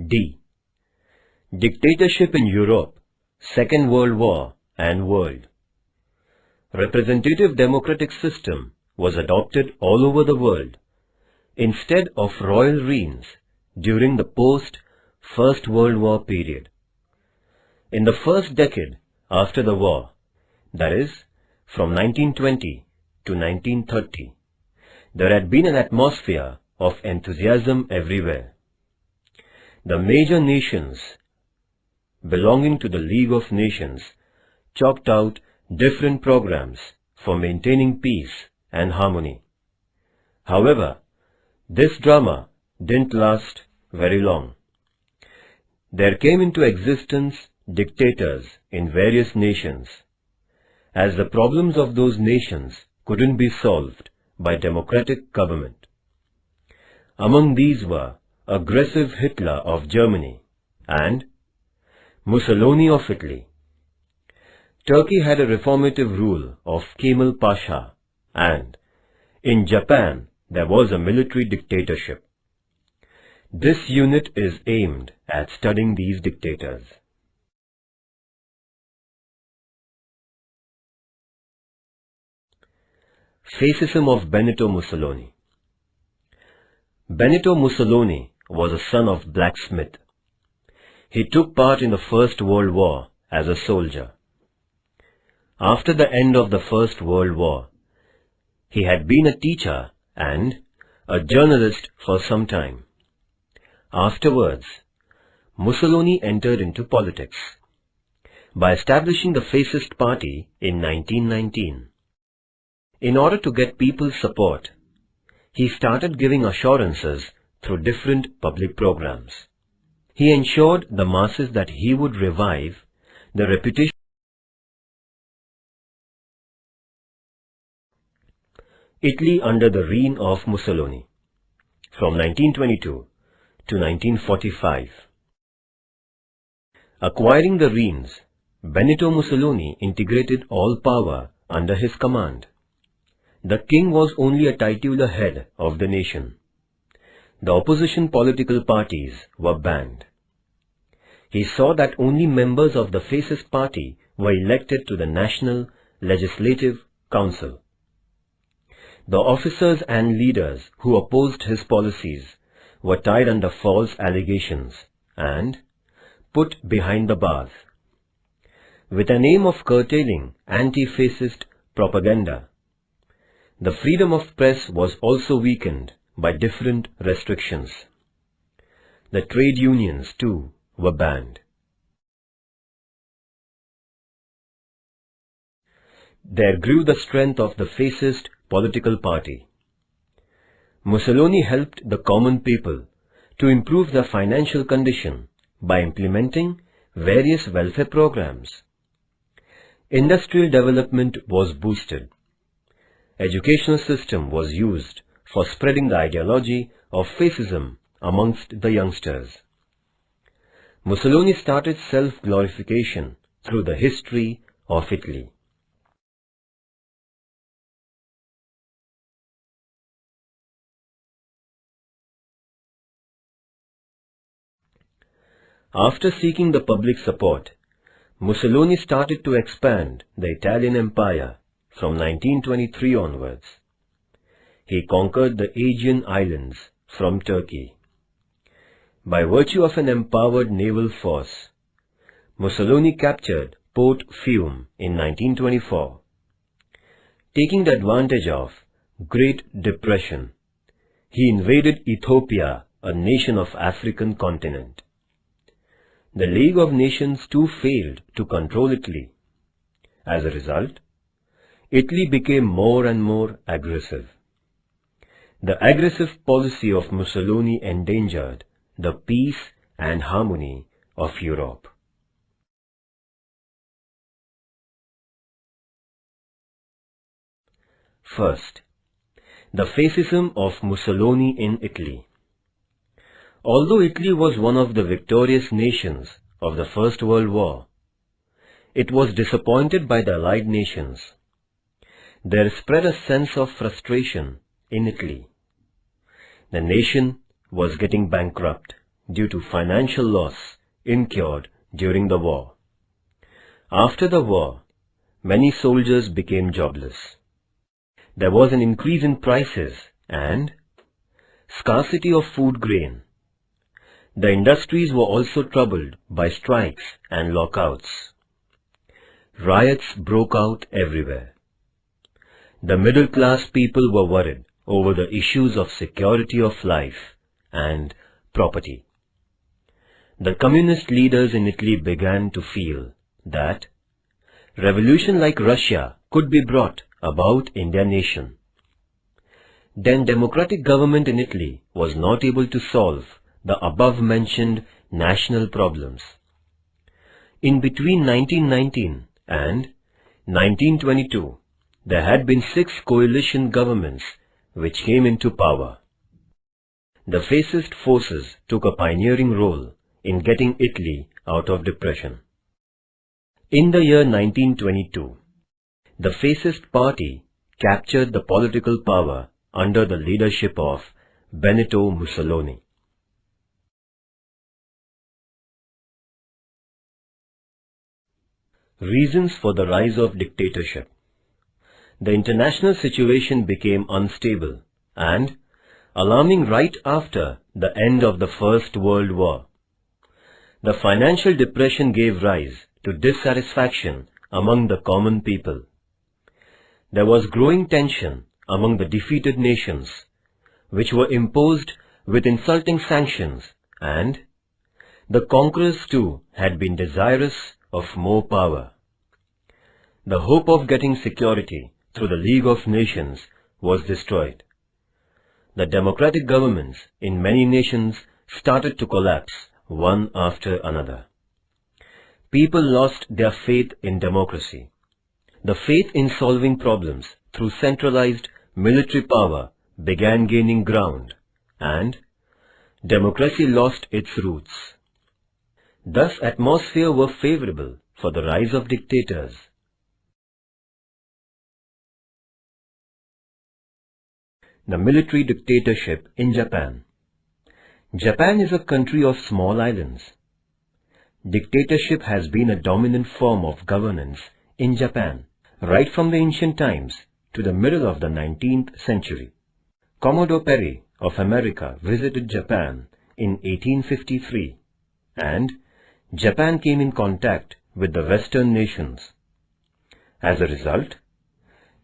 D. Dictatorship in Europe, Second World War and World. Representative democratic system was adopted all over the world instead of royal reigns during the post-First World War period. In the first decade after the war, that is, from 1920 to 1930, there had been an atmosphere of enthusiasm everywhere. The major nations belonging to the League of Nations chalked out different programs for maintaining peace and harmony. However, this drama didn't last very long. There came into existence dictators in various nations, as the problems of those nations couldn't be solved by democratic government. Among these were aggressive Hitler of Germany and Mussolini of Italy. Turkey had a reformative rule of Kemal Pasha, and in Japan there was a military dictatorship. This unit is aimed at studying these dictators. Fascism of Benito Mussolini. Benito Mussolini was a son of blacksmith. He took part in the First World War as a soldier. After the end of the First World War, he had been a teacher and a journalist for some time. Afterwards, Mussolini entered into politics by establishing the Fascist Party in 1919. In order to get people's support, he started giving assurances through different public programs. He ensured the masses that he would revive the reputation of Italy under the reign of Mussolini from 1922 to 1945. Acquiring the reins, Benito Mussolini integrated all power under his command. The king was only a titular head of the nation. The opposition political parties were banned. He saw that only members of the Fascist Party were elected to the National Legislative Council. The officers and leaders who opposed his policies were tied under false allegations and put behind the bars. With an aim of curtailing anti-fascist propaganda, the freedom of press was also weakened by different restrictions. The trade unions, too, were banned. There grew the strength of the fascist political party. Mussolini helped the common people to improve their financial condition by implementing various welfare programs. Industrial development was boosted. Educational system was used for spreading the ideology of fascism amongst the youngsters. Mussolini started self-glorification through the history of Italy. After seeking the public support, Mussolini started to expand the Italian Empire from 1923 onwards. He conquered the Aegean Islands from Turkey. By virtue of an empowered naval force, Mussolini captured Port Fiume in 1924. Taking the advantage of Great Depression, he invaded Ethiopia, a nation of African continent. The League of Nations too failed to control Italy. As a result, Italy became more and more aggressive. The aggressive policy of Mussolini endangered the peace and harmony of Europe. First, the fascism of Mussolini in Italy. Although Italy was one of the victorious nations of the First World War, it was disappointed by the Allied nations. There spread a sense of frustration in Italy. The nation was getting bankrupt due to financial loss incurred during the war. After the war, many soldiers became jobless. There was an increase in prices and scarcity of food grain. The industries were also troubled by strikes and lockouts. Riots broke out everywhere. The middle-class people were worried over the issues of security of life and property. The communist leaders in Italy began to feel that revolution like Russia could be brought about in their nation. Then democratic government in Italy was not able to solve the above-mentioned national problems. In between 1919 and 1922, there had been 6 coalition governments which came into power. The fascist forces took a pioneering role in getting Italy out of depression. In the year 1922, the fascist party captured the political power under the leadership of Benito Mussolini. Reasons for the rise of dictatorship. The international situation became unstable and alarming right after the end of the First World War. The financial depression gave rise to dissatisfaction among the common people. There was growing tension among the defeated nations, which were imposed with insulting sanctions, and the conquerors too had been desirous of more power. The hope of getting security through the League of Nations was destroyed. The democratic governments in many nations started to collapse one after another. People lost their faith in democracy. The faith in solving problems through centralized military power began gaining ground, and democracy lost its roots. Thus, atmosphere were favorable for the rise of dictators. The military dictatorship in Japan. Japan is a country of small islands. Dictatorship has been a dominant form of governance in Japan, right from the ancient times to the middle of the 19th century. Commodore Perry of America visited Japan in 1853, and Japan came in contact with the Western nations. As a result,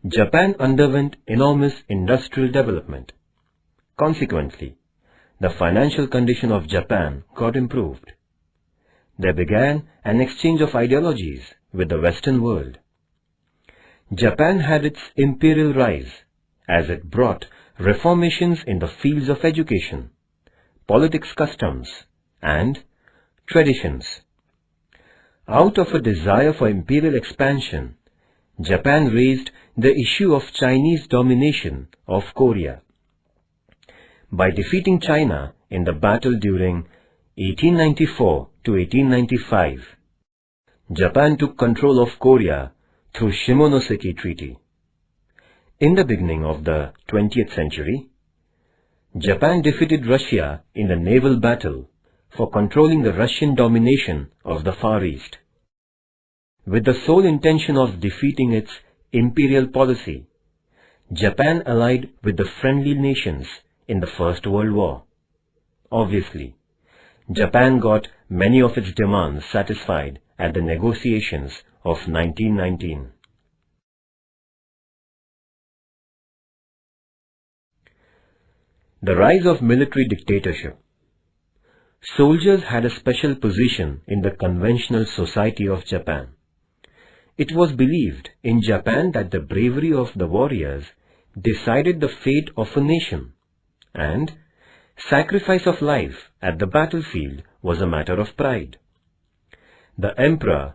Japan underwent enormous industrial development. Consequently, the financial condition of Japan got improved. There began an exchange of ideologies with the Western world. Japan had its imperial rise as it brought reformations in the fields of education, politics, customs, and traditions. Out of a desire for imperial expansion, Japan raised the issue of Chinese domination of Korea. By defeating China in the battle during 1894 to 1895, Japan took control of Korea through Shimonoseki Treaty. In the beginning of the 20th century, Japan defeated Russia in the naval battle for controlling the Russian domination of the Far East. With the sole intention of defeating its imperial policy, Japan allied with the friendly nations in the First World War. Obviously, Japan got many of its demands satisfied at the negotiations of 1919. The rise of military dictatorship. Soldiers had a special position in the conventional society of Japan. It was believed in Japan that the bravery of the warriors decided the fate of a nation, and sacrifice of life at the battlefield was a matter of pride. The emperor,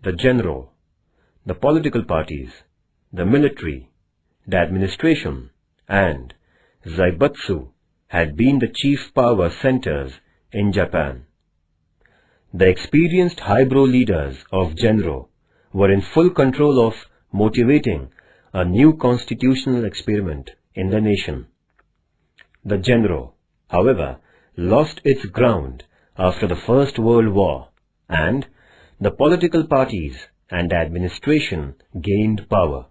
the general, the political parties, the military, the administration, and Zaibatsu had been the chief power centers in Japan. The experienced highbrow leaders of Genro were in full control of motivating a new constitutional experiment in the nation. The Genro, however, lost its ground after the First World War, and the political parties and administration gained power.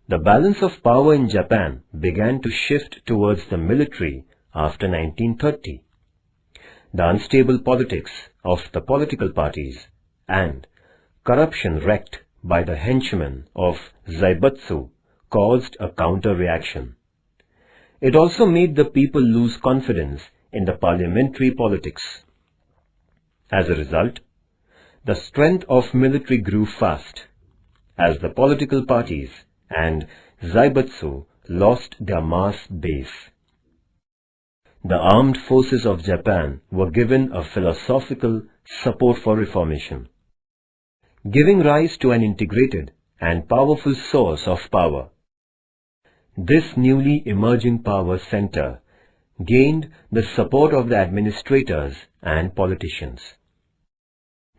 The balance of power in Japan began to shift towards the military after 1930. The unstable politics of the political parties and corruption wreaked by the henchmen of Zaibatsu caused a counter-reaction. It also made the people lose confidence in the parliamentary politics. As a result, the strength of military grew fast, as the political parties and Zaibatsu lost their mass base. The armed forces of Japan were given a philosophical support for reformation, giving rise to an integrated and powerful source of power. This newly emerging power center gained the support of the administrators and politicians.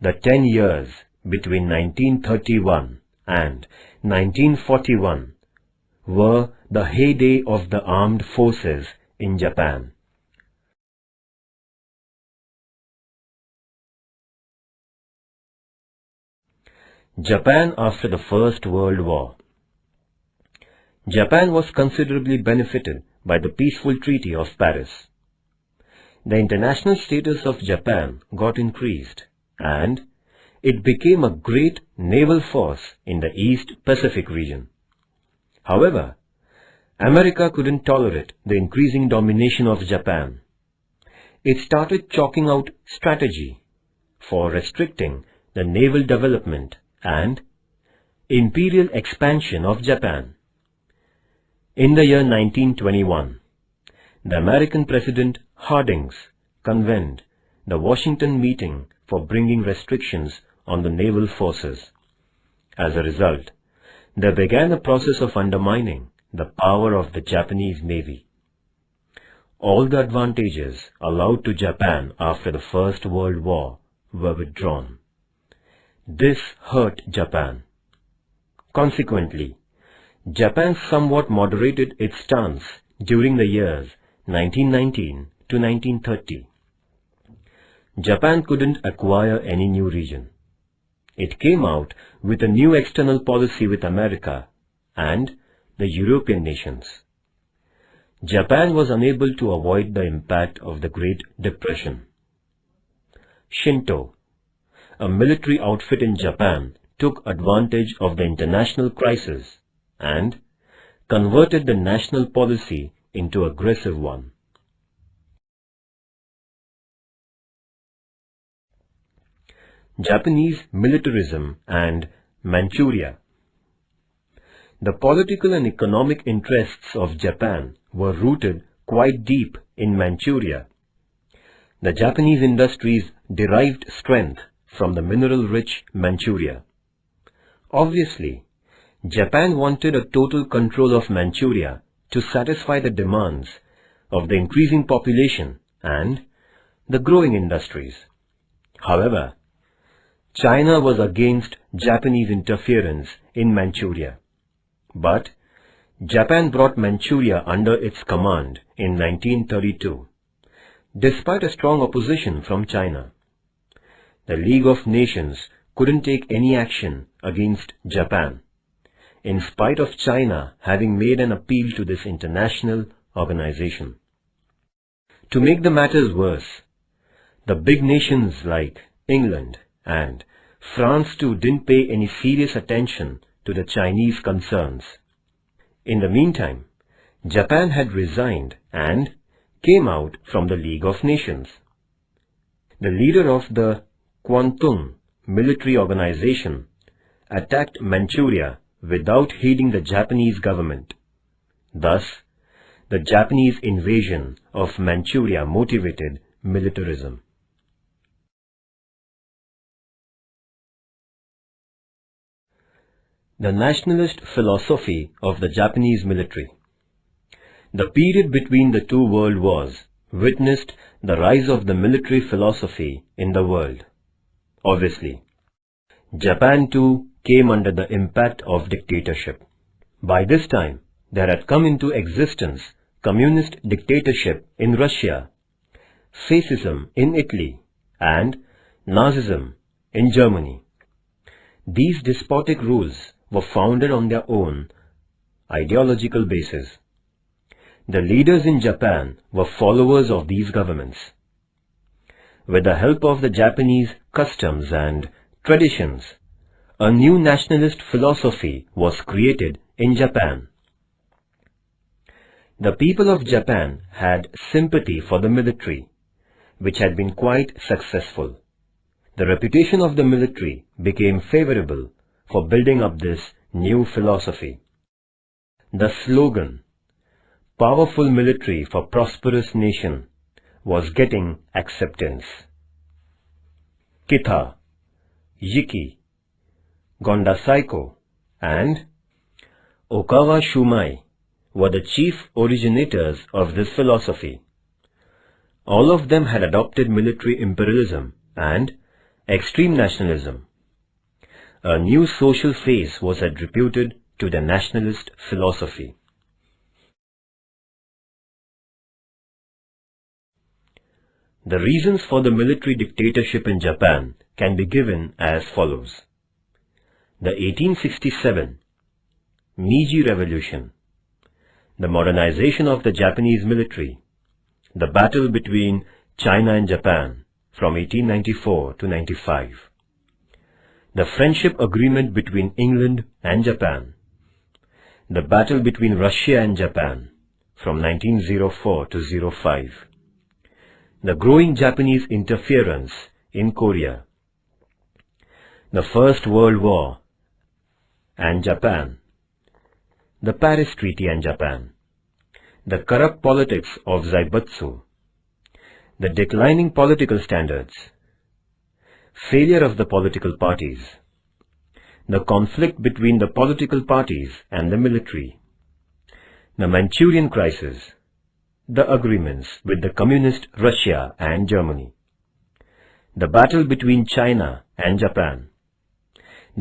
The 10 years between 1931 and 1941 were the heyday of the armed forces in Japan. Japan after the First World War. Japan was considerably benefited by the peaceful Treaty of Paris. The international status of Japan got increased, and it became a great naval force in the East Pacific region. However, America couldn't tolerate the increasing domination of Japan. It started chalking out strategy for restricting the naval development and imperial expansion of Japan. In the year 1921, the American President Harding convened the Washington meeting for bringing restrictions on the naval forces. As a result, there began a process of undermining the power of the Japanese Navy. All the advantages allowed to Japan after the First World War were withdrawn. This hurt Japan. Consequently, Japan somewhat moderated its stance during the years 1919 to 1930. Japan couldn't acquire any new region. It came out with a new external policy with America and the European nations. Japan was unable to avoid the impact of the Great Depression. Shinto, a military outfit in Japan, took advantage of the international crisis and converted the national policy into an aggressive one. Japanese militarism and Manchuria. The political and economic interests of Japan were rooted quite deep in Manchuria. The Japanese industries derived strength from the mineral-rich Manchuria. Obviously, Japan wanted a total control of Manchuria to satisfy the demands of the increasing population and the growing industries. However, China was against Japanese interference in Manchuria. But Japan brought Manchuria under its command in 1932, despite a strong opposition from China. The League of Nations couldn't take any action against Japan, in spite of China having made an appeal to this international organization. To make the matters worse, the big nations like England and France too didn't pay any serious attention to the Chinese concerns. In the meantime, Japan had resigned and came out from the League of Nations. The leader of the Kwantung military organization attacked Manchuria without heeding the Japanese government. Thus, the Japanese invasion of Manchuria motivated militarism. The nationalist philosophy of the Japanese military. The period between the two world wars witnessed the rise of the military philosophy in the world. Obviously, Japan too came under the impact of dictatorship. By this time, there had come into existence communist dictatorship in Russia, fascism in Italy, and Nazism in Germany. These despotic rules were founded on their own ideological basis. The leaders in Japan were followers of these governments. With the help of the Japanese customs and traditions, a new nationalist philosophy was created in Japan. The people of Japan had sympathy for the military, which had been quite successful. The reputation of the military became favorable for building up this new philosophy. The slogan, "Powerful military for prosperous nation," was getting acceptance. Kita, Yiki, Gonda Saiko, and Okawa Shumai were the chief originators of this philosophy. All of them had adopted military imperialism and extreme nationalism. A new social phase was attributed to the nationalist philosophy. The reasons for the military dictatorship in Japan can be given as follows. The 1867 Meiji Revolution, the modernization of the Japanese military, the battle between China and Japan from 1894 to 95, the friendship agreement between England and Japan, the battle between Russia and Japan from 1904 to 05, the growing Japanese interference in Korea, the First World War and Japan, the Paris Treaty and Japan, the corrupt politics of Zaibatsu, the declining political standards, failure of the political parties, the conflict between the political parties and the military, the Manchurian crisis, the agreements with the communist Russia and Germany, the battle between China and Japan,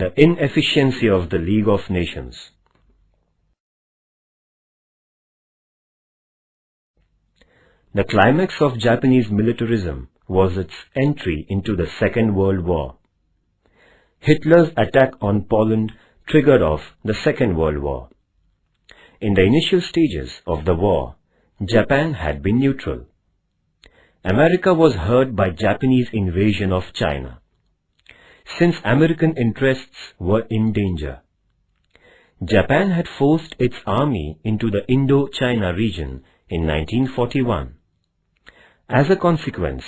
the inefficiency of the League of Nations. The climax of Japanese militarism was its entry into the Second World War. Hitler's attack on Poland triggered off the Second World War. In the initial stages of the war, Japan had been neutral. America was hurt by Japanese invasion of China, since American interests were in danger. Japan had forced its army into the Indo-China region in 1941. As a consequence,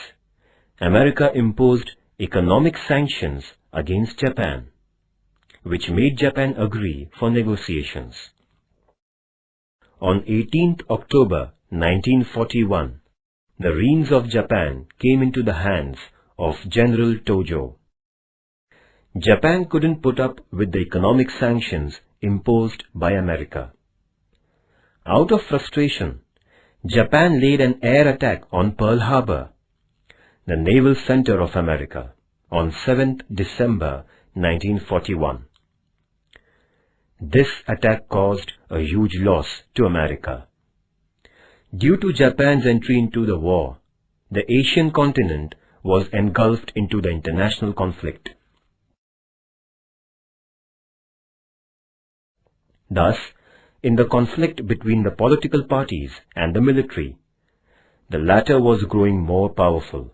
America imposed economic sanctions against Japan, which made Japan agree for negotiations. On 18th October 1941, the reins of Japan came into the hands of General Tojo. Japan couldn't put up with the economic sanctions imposed by America. Out of frustration, Japan laid an air attack on Pearl Harbor, the naval center of America, on 7th December 1941. This attack caused a huge loss to America. Due to Japan's entry into the war, the Asian continent was engulfed into the international conflict. Thus, in the conflict between the political parties and the military, the latter was growing more powerful.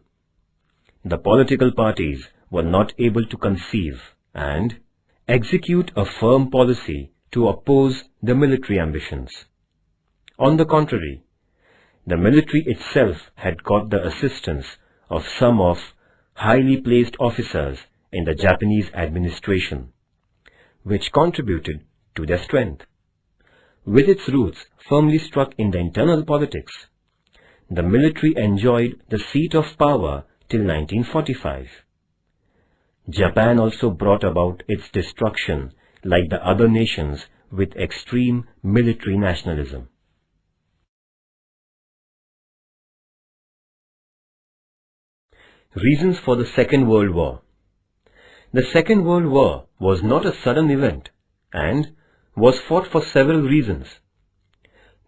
The political parties were not able to conceive and execute a firm policy to oppose the military ambitions. On the contrary, the military itself had got the assistance of some of highly placed officers in the Japanese administration, which contributed to their strength. With its roots firmly struck in the internal politics, the military enjoyed the seat of power till 1945. Japan also brought about its destruction like the other nations with extreme military nationalism. Reasons for the Second World War. The Second World War was not a sudden event and was fought for several reasons.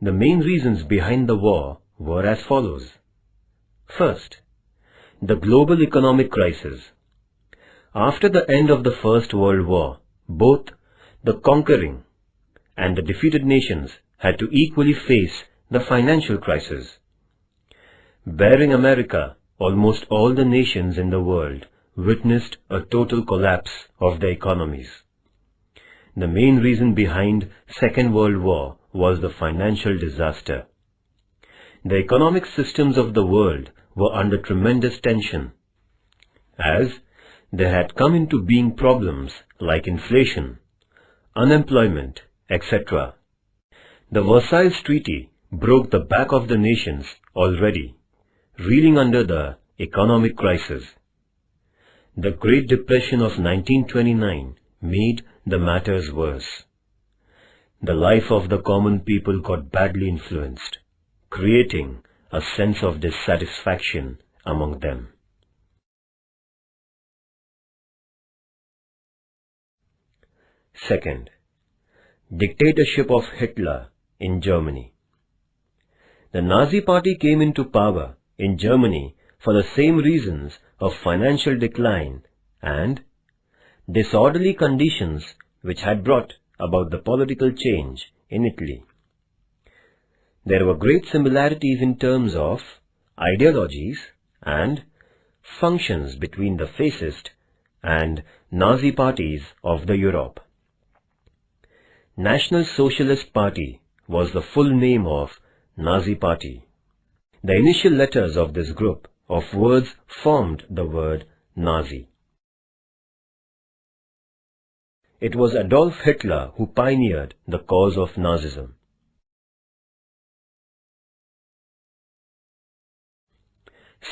the main reasons behind the war were as follows. First, the global economic crisis. After the end of the First World War, both the conquering and the defeated nations had to equally face the financial crisis. Bearing America, almost all the nations in the world witnessed a total collapse of their economies. The main reason behind Second World War was the financial disaster. The economic systems of the world were under tremendous tension, as there had come into being problems like inflation, unemployment, etc. The Versailles Treaty broke the back of the nations already, reeling under the economic crisis. The Great Depression of 1929 made the matters worse. The life of the common people got badly influenced, creating a sense of dissatisfaction among them. Second, dictatorship of Hitler in Germany. The Nazi Party came into power in Germany for the same reasons of financial decline and disorderly conditions which had brought about the political change in Italy. There were great similarities in terms of ideologies and functions between the fascist and Nazi parties of the Europe. National Socialist Party was the full name of Nazi Party. The initial letters of this group of words formed the word Nazi. It was Adolf Hitler who pioneered the cause of Nazism.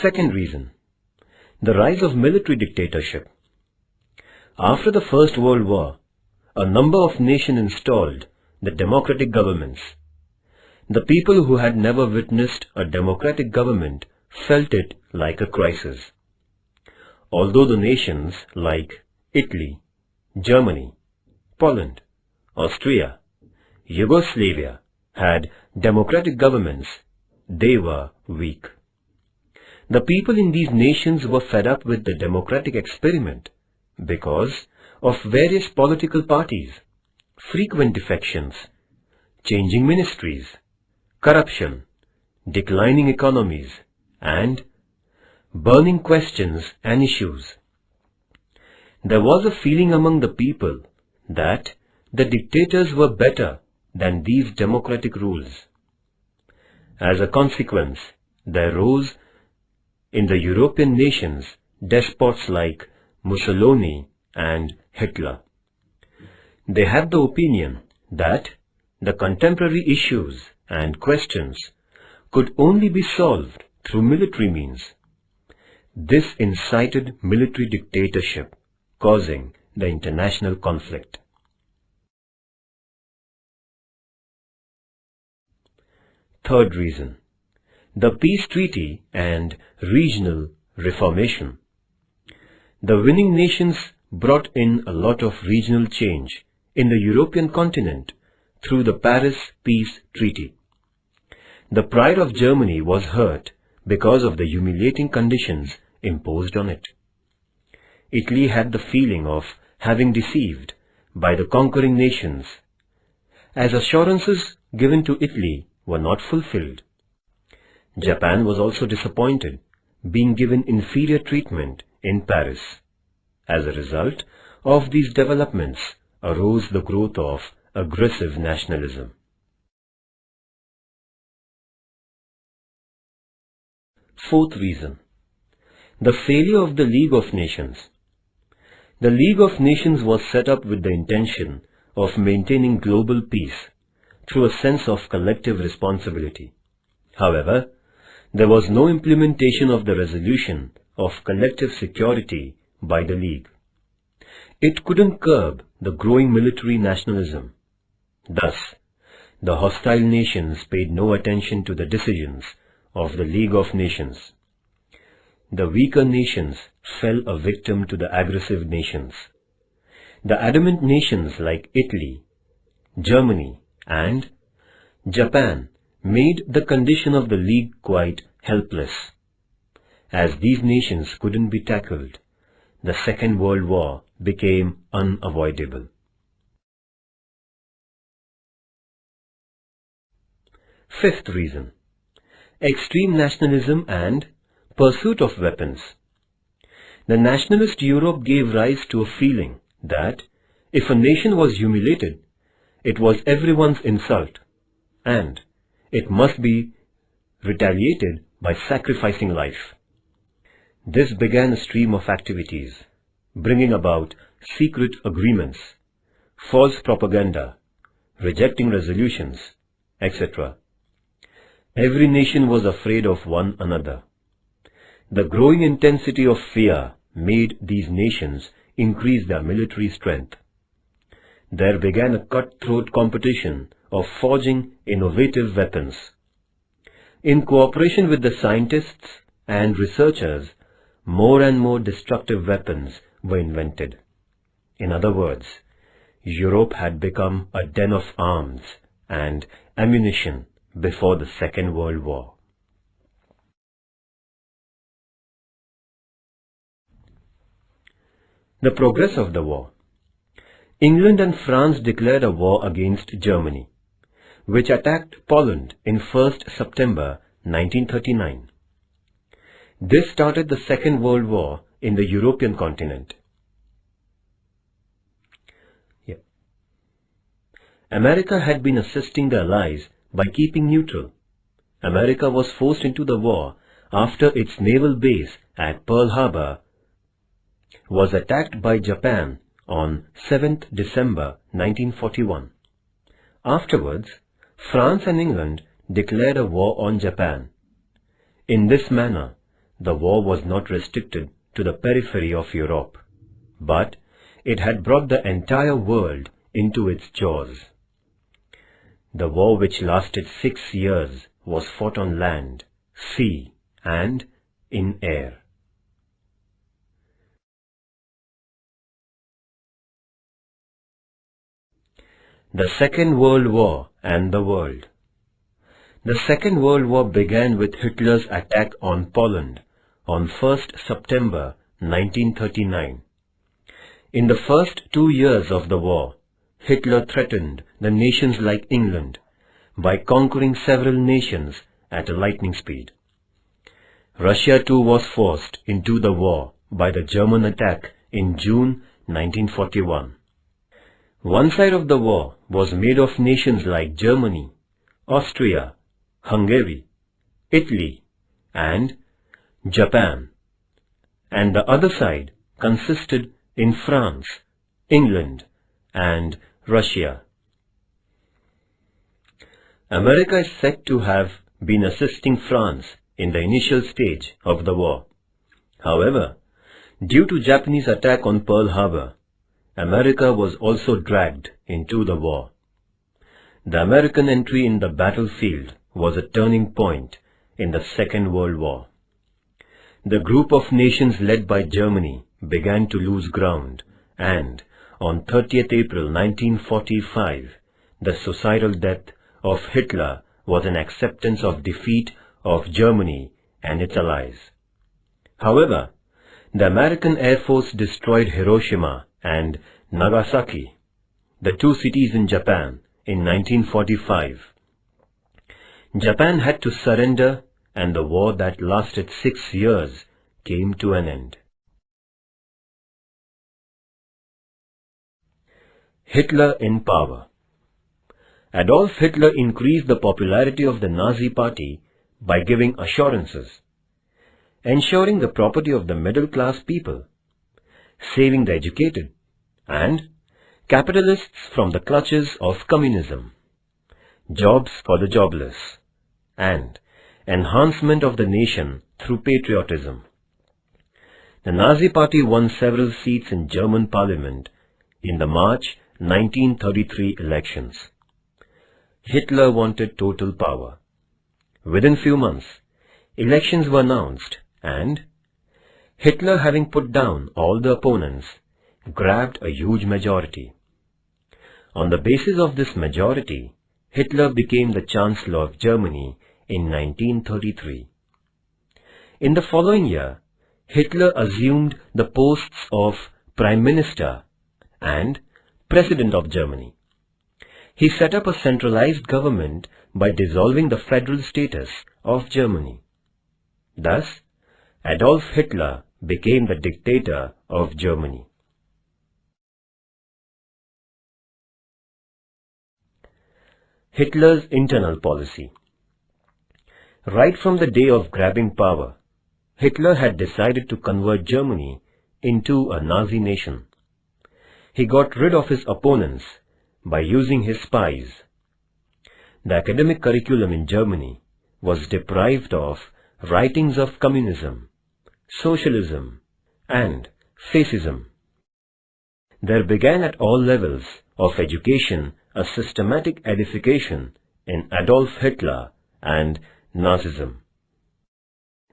Second reason, the rise of military dictatorship. After the First World War, a number of nations installed the democratic governments. The people who had never witnessed a democratic government felt it like a crisis. Although the nations like Italy, Germany, Poland, Austria, Yugoslavia had democratic governments, they were weak. The people in these nations were fed up with the democratic experiment because of various political parties, frequent defections, changing ministries, corruption, declining economies, and burning questions and issues. There was a feeling among the people that the dictators were better than these democratic rules. As a consequence, there rose in the European nations despots like Mussolini and Hitler. They had the opinion that the contemporary issues and questions could only be solved through military means. This incited military dictatorship, causing the international conflict. Third reason, the peace treaty and regional reformation. The winning nations brought in a lot of regional change in the European continent through the Paris Peace Treaty. The pride of Germany was hurt because of the humiliating conditions imposed on it. Italy had the feeling of having deceived by the conquering nations, as assurances given to Italy were not fulfilled. Japan was also disappointed, being given inferior treatment in Paris. As a result of these developments arose the growth of aggressive nationalism. Fourth reason, the failure of the League of Nations. The League of Nations was set up with the intention of maintaining global peace through a sense of collective responsibility. However, there was no implementation of the resolution of collective security by the League. It couldn't curb the growing military nationalism. Thus, the hostile nations paid no attention to the decisions of the League of Nations. The weaker nations fell a victim to the aggressive nations. The adamant nations like Italy, Germany, and Japan made the condition of the League quite helpless. As these nations couldn't be tackled, the Second World War became unavoidable. Fifth reason: extreme nationalism and pursuit of weapons. The nationalist Europe gave rise to a feeling that if a nation was humiliated, it was everyone's insult, and it must be retaliated by sacrificing life. This began a stream of activities, bringing about secret agreements, false propaganda, rejecting resolutions, etc. Every nation was afraid of one another. The growing intensity of fear made these nations increase their military strength. There began a cutthroat competition of forging innovative weapons. In cooperation with the scientists and researchers, more and more destructive weapons were invented. In other words, Europe had become a den of arms and ammunition before the Second World War. The progress of the war. England and France declared a war against Germany, which attacked Poland in 1st September 1939. This started the Second World War in the European continent. America had been assisting the Allies by keeping neutral. America was forced into the war after its naval base at Pearl Harbor was attacked by Japan on 7th December 1941. Afterwards, France and England declared a war on Japan. In this manner, the war was not restricted to the periphery of Europe, but it had brought the entire world into its jaws. The war, which lasted 6 years, was fought on land, sea, and in air. The Second World War and the world. The Second World War began with Hitler's attack on Poland on 1st September 1939. In the first 2 years of the war, Hitler threatened the nations like England by conquering several nations at a lightning speed. Russia too was forced into the war by the German attack in June 1941. One side of the war was made of nations like Germany, Austria, Hungary, Italy, and Japan, and the other side consisted in France, England, and Russia. America is said to have been assisting France in the initial stage of the war. However, due to Japanese attack on Pearl Harbor, America was also dragged into the war. The American entry in the battlefield was a turning point in the Second World War. The group of nations led by Germany began to lose ground, and on 30th April 1945, the suicidal death of Hitler was an acceptance of defeat of Germany and its allies. However, the American Air Force destroyed Hiroshima and Nagasaki, the two cities in Japan, in 1945. Japan had to surrender, and the war that lasted 6 years came to an end. Hitler in power. Adolf Hitler increased the popularity of the Nazi Party by giving assurances, ensuring the property of the middle-class people, saving the educated, and capitalists from the clutches of communism, jobs for the jobless, and enhancement of the nation through patriotism. The Nazi Party won several seats in German parliament in the March 1933 elections. Hitler wanted total power. Within few months, elections were announced, and Hitler, having put down all the opponents, grabbed a huge majority. On the basis of this majority, Hitler became the Chancellor of Germany in 1933. In the following year, Hitler assumed the posts of Prime Minister and President of Germany. He set up a centralized government by dissolving the federal status of Germany. Thus, Adolf Hitler became the dictator of Germany. Hitler's internal policy. Right from the day of grabbing power, Hitler had decided to convert Germany into a Nazi nation. He got rid of his opponents by using his spies. The academic curriculum in Germany was deprived of writings of communism, socialism, and fascism. There began at all levels of education a systematic edification in Adolf Hitler and Nazism.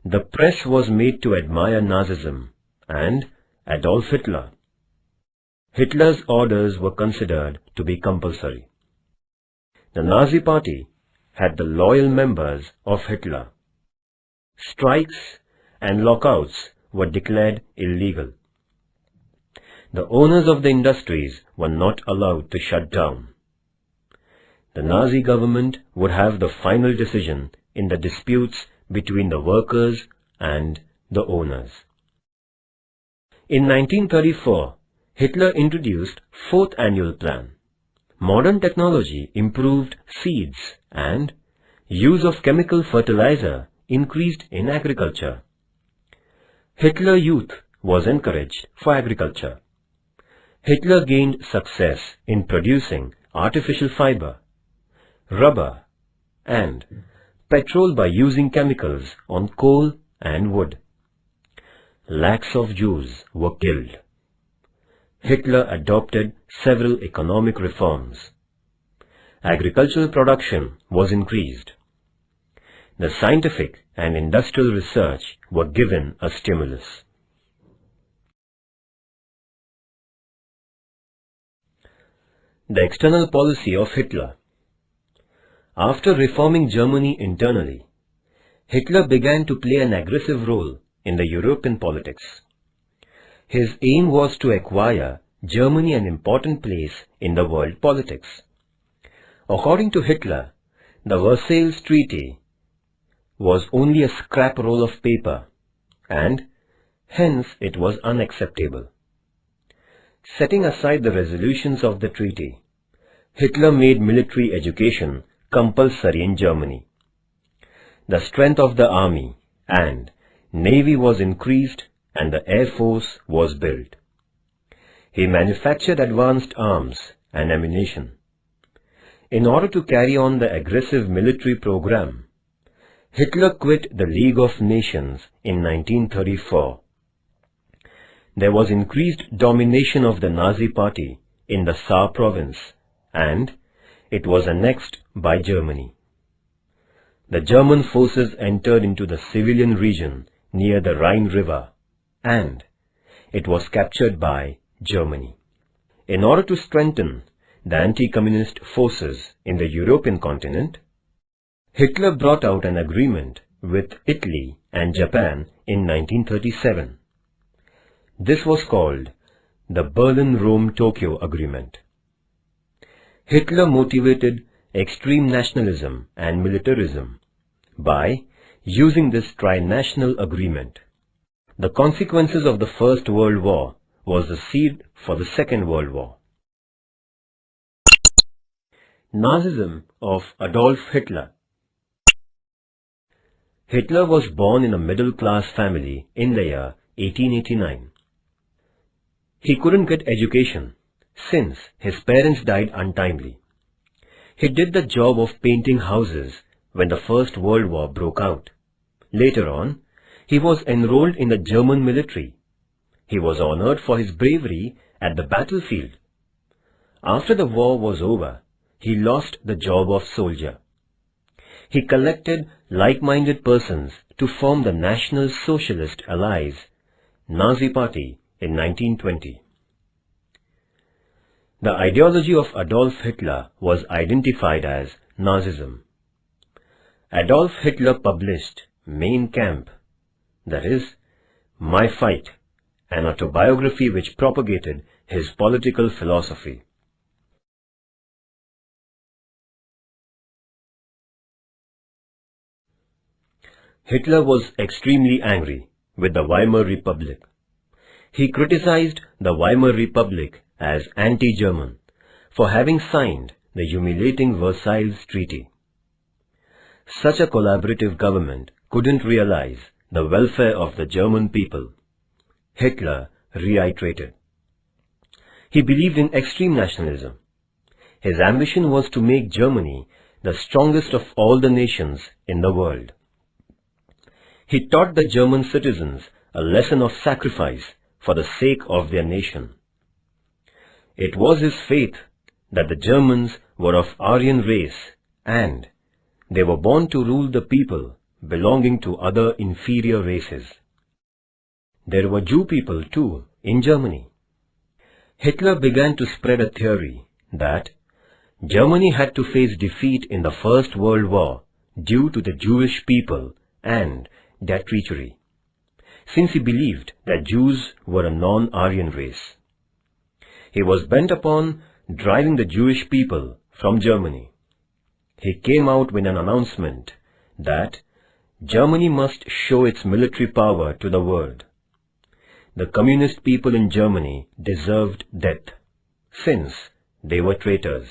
The press was made to admire Nazism and Adolf Hitler. Hitler's orders were considered to be compulsory. The Nazi Party had the loyal members of Hitler. Strikes and lockouts were declared illegal. The owners of the industries were not allowed to shut down. The Nazi government would have the final decision in the disputes between the workers and the owners. In 1934, Hitler introduced Fourth Annual Plan. Modern technology improved seeds and use of chemical fertilizer increased in agriculture. Hitler Youth was encouraged for agriculture. Hitler gained success in producing artificial fiber, rubber, and petrol by using chemicals on coal and wood. Lakhs of Jews were killed. Hitler adopted several economic reforms. Agricultural production was increased. The scientific and industrial research were given a stimulus. The external policy of Hitler. After reforming Germany internally, Hitler began to play an aggressive role in the European politics. His aim was to acquire Germany an important place in the world politics. According to Hitler, the Versailles Treaty was only a scrap roll of paper, and hence it was unacceptable. Setting aside the resolutions of the treaty, Hitler made military education compulsory in Germany. The strength of the army and navy was increased and the air force was built. He manufactured advanced arms and ammunition. In order to carry on the aggressive military program, Hitler quit the League of Nations in 1934. There was increased domination of the Nazi Party in the Saar province, and it was annexed by Germany. The German forces entered into the civilian region near the Rhine River, and it was captured by Germany. In order to strengthen the anti-communist forces in the European continent, Hitler brought out an agreement with Italy and Japan in 1937. This was called the Berlin-Rome-Tokyo Agreement. Hitler motivated extreme nationalism and militarism by using this trinational agreement. The consequences of the First World War was the seed for the Second World War. Nazism of Adolf Hitler. Hitler was born in a middle-class family in the year 1889. He couldn't get education since his parents died untimely. He did the job of painting houses when the First World War broke out. Later on, he was enrolled in the German military. He was honored for his bravery at the battlefield. After the war was over, he lost the job of soldier. He collected like-minded persons to form the National Socialist Allies, Nazi Party, in 1920. The ideology of Adolf Hitler was identified as Nazism. Adolf Hitler published Mein Kampf, that is, My Fight, an autobiography which propagated his political philosophy. Hitler was extremely angry with the Weimar Republic. He criticized the Weimar Republic as anti-German for having signed the humiliating Versailles Treaty. Such a collaborative government couldn't realize the welfare of the German people, Hitler reiterated. He believed in extreme nationalism. His ambition was to make Germany the strongest of all the nations in the world. He taught the German citizens a lesson of sacrifice for the sake of their nation. It was his faith that the Germans were of Aryan race and they were born to rule the people belonging to other inferior races. There were Jew people too in Germany. Hitler began to spread a theory that Germany had to face defeat in the First World War due to the Jewish people and their treachery, since he believed that Jews were a non-Aryan race. He was bent upon driving the Jewish people from Germany. He came out with an announcement that Germany must show its military power to the world. The communist people in Germany deserved death, since they were traitors.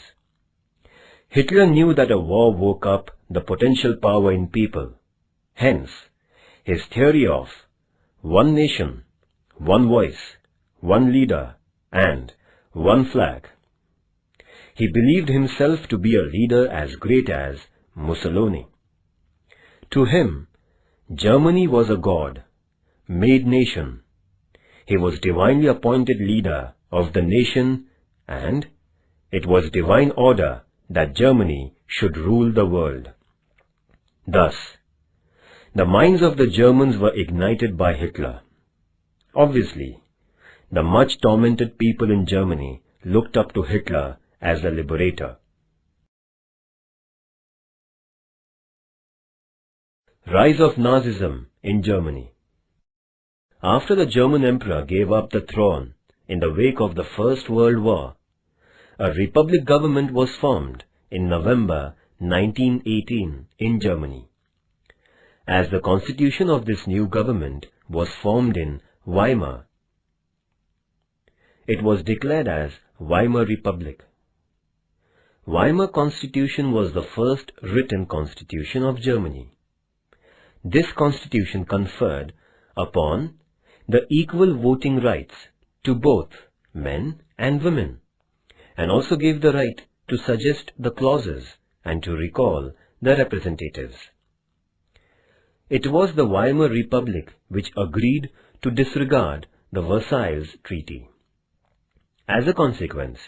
Hitler knew that a war woke up the potential power in people. Hence, his theory of one nation, one voice, one leader, and one flag. He believed himself to be a leader as great as Mussolini. To him, Germany was a God-made nation. He was divinely appointed leader of the nation, and it was divine order that Germany should rule the world. Thus, the minds of the Germans were ignited by Hitler. Obviously, the much tormented people in Germany looked up to Hitler as the liberator. Rise of Nazism in Germany. After the German Emperor gave up the throne in the wake of the First World War, a republic government was formed in November 1918 in Germany. As the constitution of this new government was formed in Weimar, it was declared as Weimar Republic. Weimar Constitution was the first written constitution of Germany. This constitution conferred upon the equal voting rights to both men and women, and also gave the right to suggest the clauses and to recall the representatives. It was the Weimar Republic which agreed to disregard the Versailles Treaty. As a consequence,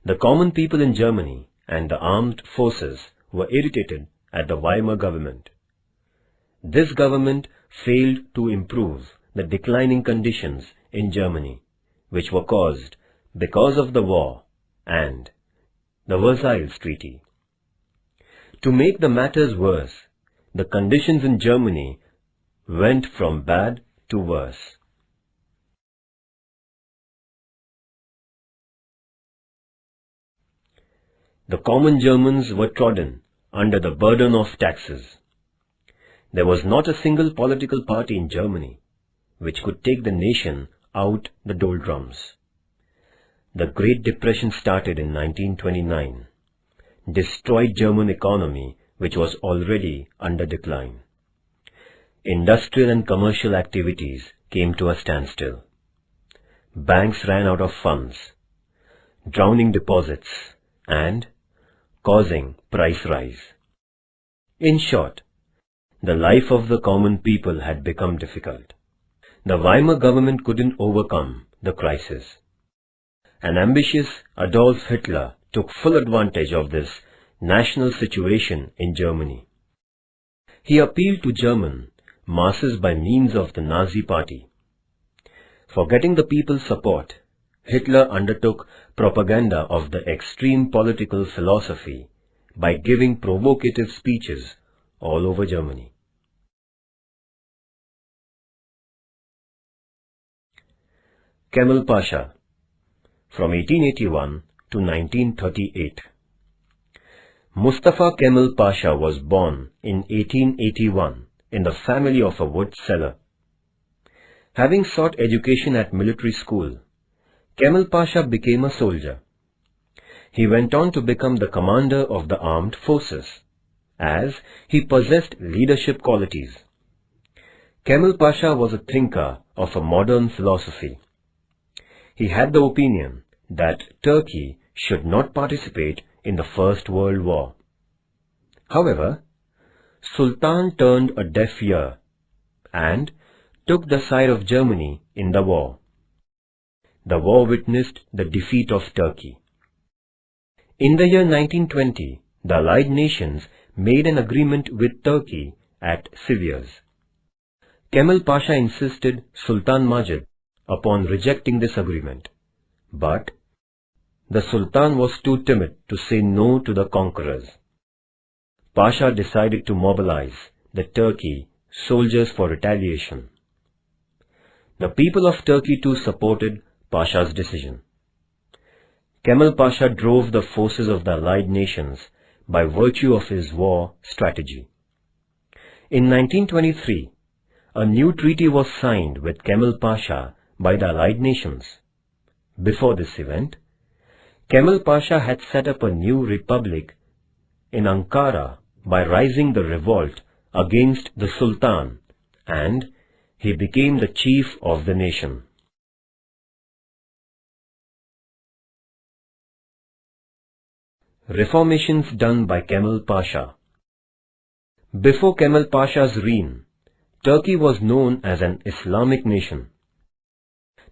the common people in Germany and the armed forces were irritated at the Weimar government. This government failed to improve the declining conditions in Germany, which were caused because of the war and the Versailles Treaty. To make the matters worse, the conditions in Germany went from bad to worse. The common Germans were trodden under the burden of taxes. There was not a single political party in Germany which could take the nation out the doldrums. The Great Depression started in 1929, destroyed German economy which was already under decline. Industrial and commercial activities came to a standstill. Banks ran out of funds, drowning deposits and causing price rise. In short, the life of the common people had become difficult. The Weimar government couldn't overcome the crisis. An ambitious Adolf Hitler took full advantage of this national situation in Germany. He appealed to German masses by means of the Nazi Party. For getting the people's support, Hitler undertook propaganda of the extreme political philosophy by giving provocative speeches all over Germany. Kemal Pasha, from 1881 to 1938. Mustafa Kemal Pasha was born in 1881 in the family of a wood seller. Having sought education at military school, Kemal Pasha became a soldier. He went on to become the commander of the armed forces, as he possessed leadership qualities. Kemal Pasha was a thinker of a modern philosophy. He had the opinion that Turkey should not participate in the First World War. However, Sultan turned a deaf ear and took the side of Germany in the war. The war witnessed the defeat of Turkey. In the year 1920, the Allied nations made an agreement with Turkey at Sivas. Kemal Pasha insisted Sultan Majid upon rejecting this agreement, but the Sultan was too timid to say no to the conquerors. Pasha decided to mobilize the Turkey soldiers for retaliation. The people of Turkey too supported Pasha's decision. Kemal Pasha drove the forces of the Allied nations by virtue of his war strategy. In 1923, a new treaty was signed with Kemal Pasha by the Allied nations. Before this event, Kemal Pasha had set up a new republic in Ankara by rising the revolt against the Sultan, and he became the chief of the nation. Reformations done by Kemal Pasha. Before Kemal Pasha's reign, Turkey was known as an Islamic nation.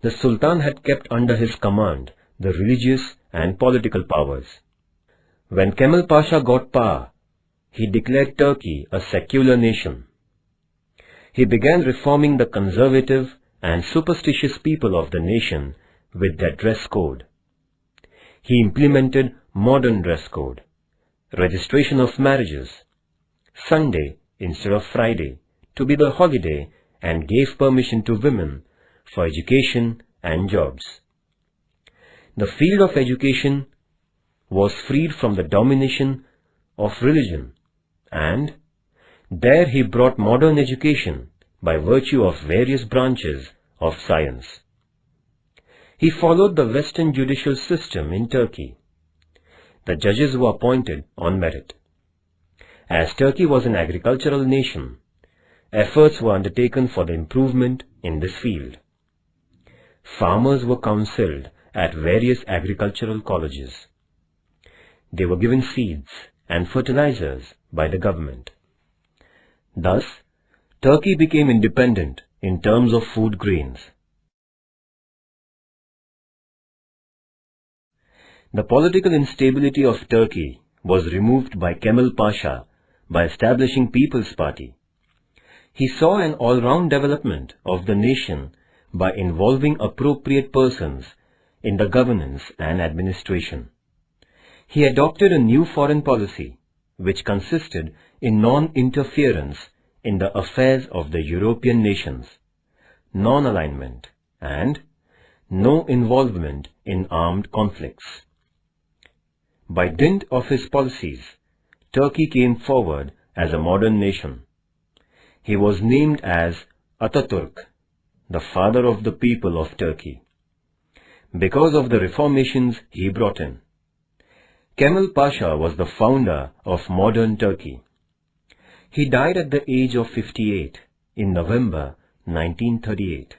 The Sultan had kept under his command the religious and political powers. When Kemal Pasha got power, he declared Turkey a secular nation. He began reforming the conservative and superstitious people of the nation with their dress code. He implemented modern dress code, registration of marriages, Sunday instead of Friday to be the holiday, and gave permission to women for education and jobs. The field of education was freed from the domination of religion, and there he brought modern education by virtue of various branches of science. He followed the Western judicial system in Turkey. The judges were appointed on merit. As Turkey was an agricultural nation, efforts were undertaken for the improvement in this field. Farmers were counseled at various agricultural colleges. They were given seeds and fertilizers by the government. Thus, Turkey became independent in terms of food grains. The political instability of Turkey was removed by Kemal Pasha by establishing People's Party. He saw an all-round development of the nation by involving appropriate persons in the governance and administration. He adopted a new foreign policy, which consisted in non-interference in the affairs of the European nations, non-alignment, and no involvement in armed conflicts. By dint of his policies, Turkey came forward as a modern nation. He was named as Ataturk, the father of the people of Turkey, because of the reformations he brought in. Kemal Pasha was the founder of modern Turkey. He died at the age of 58 in November 1938.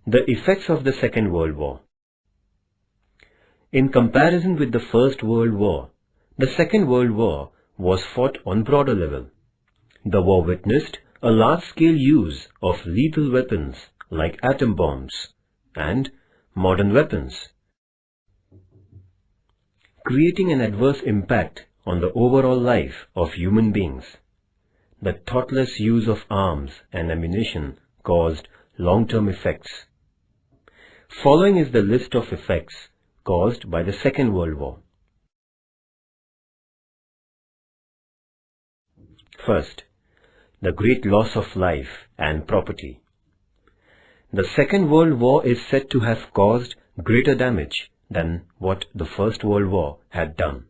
The effects of the Second World War. In comparison with the First World War, the Second World War was fought on broader level. The war witnessed a large-scale use of lethal weapons like atom bombs and modern weapons, creating an adverse impact on the overall life of human beings. The thoughtless use of arms and ammunition caused long-term effects. Following is the list of effects caused by the Second World War. First, the great loss of life and property. The Second World War is said to have caused greater damage than what the First World War had done.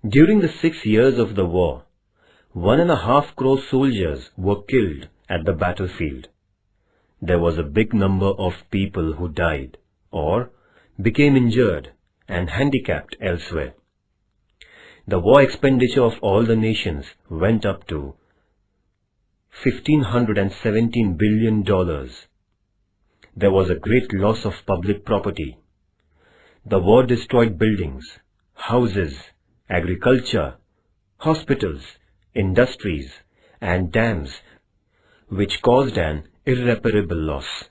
During the 6 years of the war, 1.5 crore soldiers were killed at the battlefield. There was a big number of people who died or became injured and handicapped elsewhere. The war expenditure of all the nations went up to $1,517 billion. There was a great loss of public property. The war destroyed buildings, houses, agriculture, hospitals, industries, and dams, which caused an irreparable loss.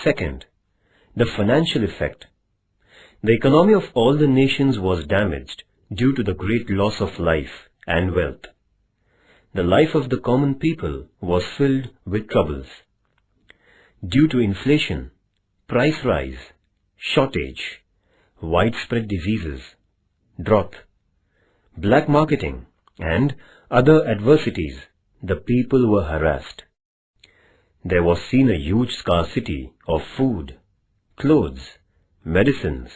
Second, the financial effect. The economy of all the nations was damaged due to the great loss of life and wealth. The life of the common people was filled with troubles. Due to inflation, price rise, shortage, widespread diseases, drought, black marketing, and other adversities, the people were harassed. There was seen a huge scarcity of food, clothes, medicines,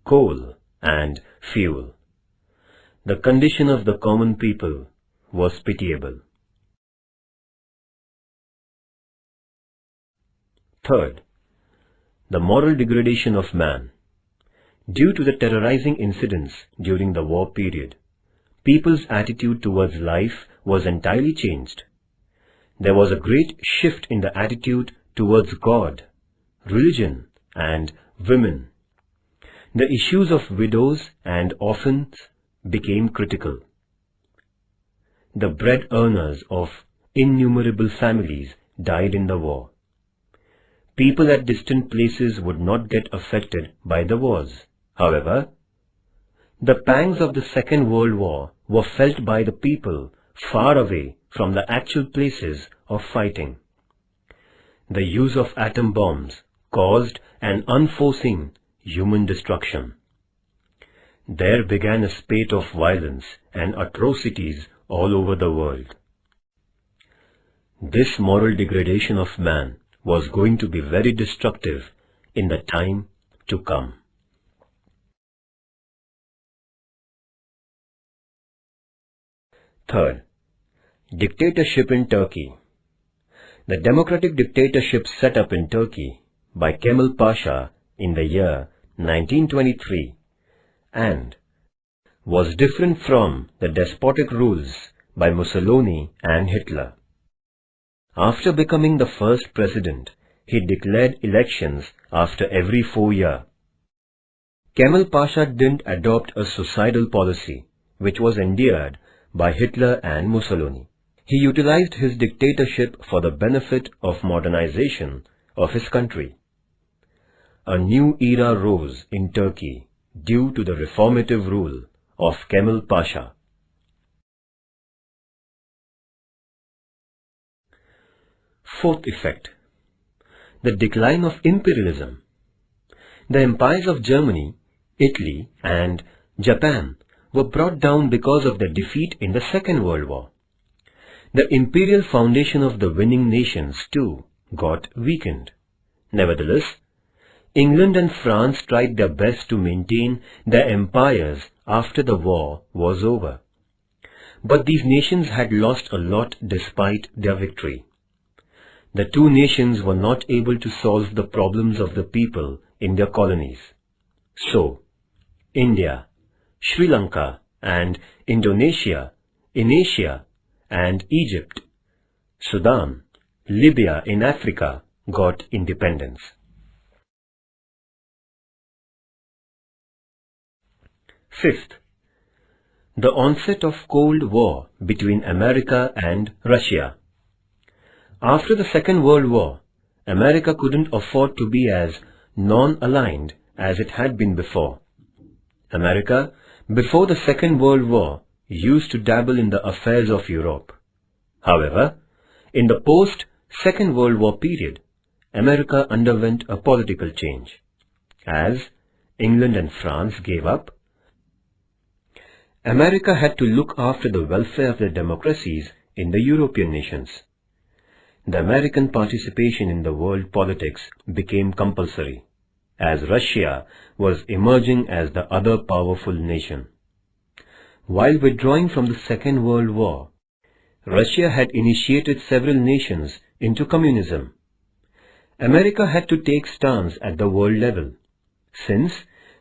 coal, and fuel. The condition of the common people was pitiable. Third, the moral degradation of man. Due to the terrorizing incidents during the war period, people's attitude towards life was entirely changed. There was a great shift in the attitude towards God, religion, and women. The issues of widows and orphans became critical. The bread earners of innumerable families died in the war. People at distant places would not get affected by the wars. However, the pangs of the Second World War were felt by the people far away from the actual places of fighting. The use of atom bombs caused an unforeseen human destruction. There began a spate of violence and atrocities all over the world. This moral degradation of man was going to be very destructive in the time to come. Third, dictatorship in Turkey. The democratic dictatorship set up in Turkey by Kemal Pasha in the year 1923 and was different from the despotic rules by Mussolini and Hitler. After becoming the first president, he declared elections after every 4 years. Kemal Pasha didn't adopt a suicidal policy, which was endeared by Hitler and Mussolini. He utilized his dictatorship for the benefit of modernization of his country. A new era rose in Turkey due to the reformative rule of Kemal Pasha. Fourth effect, the decline of imperialism. The empires of Germany, Italy, and Japan were brought down because of their defeat in the Second World War. The imperial foundation of the winning nations too got weakened. Nevertheless, England and France tried their best to maintain their empires after the war was over. But these nations had lost a lot despite their victory. The two nations were not able to solve the problems of the people in their colonies. So, India, Sri Lanka, and Indonesia in Asia, and Egypt, Sudan, Libya in Africa got independence. Fifth, the onset of Cold War between America and Russia. After the Second World War, America couldn't afford to be as non-aligned as it had been before. America, before the Second World War, used to dabble in the affairs of Europe. However, In the post-Second World War period, America underwent a political change. As England and France gave up, America had to look after the welfare of the democracies in the European nations. The American participation in the world politics became compulsory, as Russia was emerging as the other powerful nation. While withdrawing from the Second World War, Russia had initiated several nations into communism. America had to take stance at the world level, since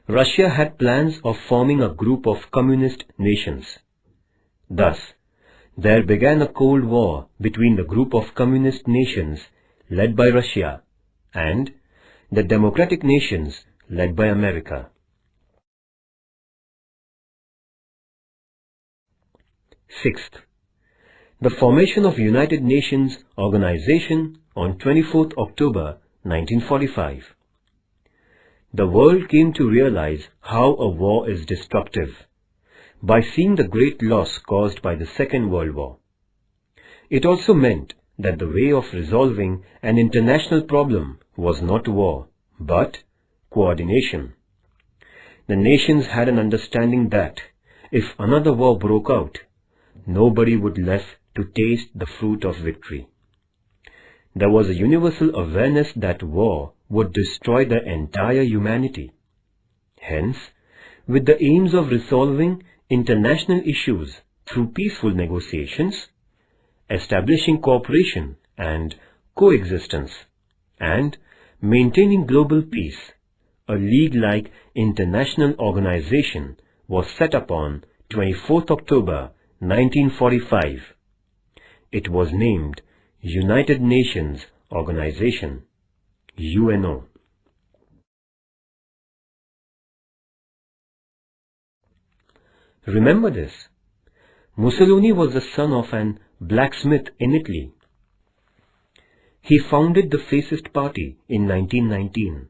Russia had plans of forming a group of communist nations. Thus, there began a Cold War between the group of communist nations led by Russia and the democratic nations led by America. Sixth, the formation of United Nations Organization on 24th October 1945. The world came to realize how a war is destructive by seeing the great loss caused by the Second World War. It also meant that the way of resolving an international problem was not war, but coordination. The nations had an understanding that if another war broke out, nobody would left to taste the fruit of victory. There was a universal awareness that war would destroy the entire humanity. Hence, with the aims of resolving international issues through peaceful negotiations, establishing cooperation and coexistence, and maintaining global peace, a league-like international organization was set up on 24th October 1945. It was named United Nations Organization, UNO. Remember this. Mussolini was the son of an blacksmith in Italy. He founded the Fascist Party in 1919.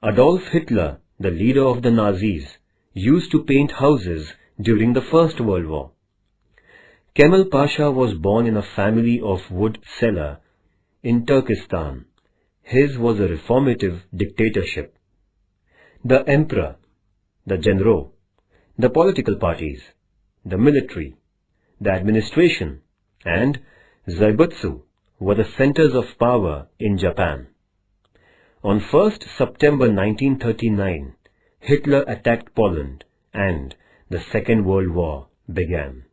Adolf Hitler, the leader of the Nazis, used to paint houses during the First World War. Kemal Pasha was born in a family of wood seller in Turkestan. His was a reformative dictatorship. The emperor, the general, the political parties, the military, the administration, and Zaibutsu were the centers of power in Japan. On 1st September 1939, Hitler attacked Poland and the Second World War began.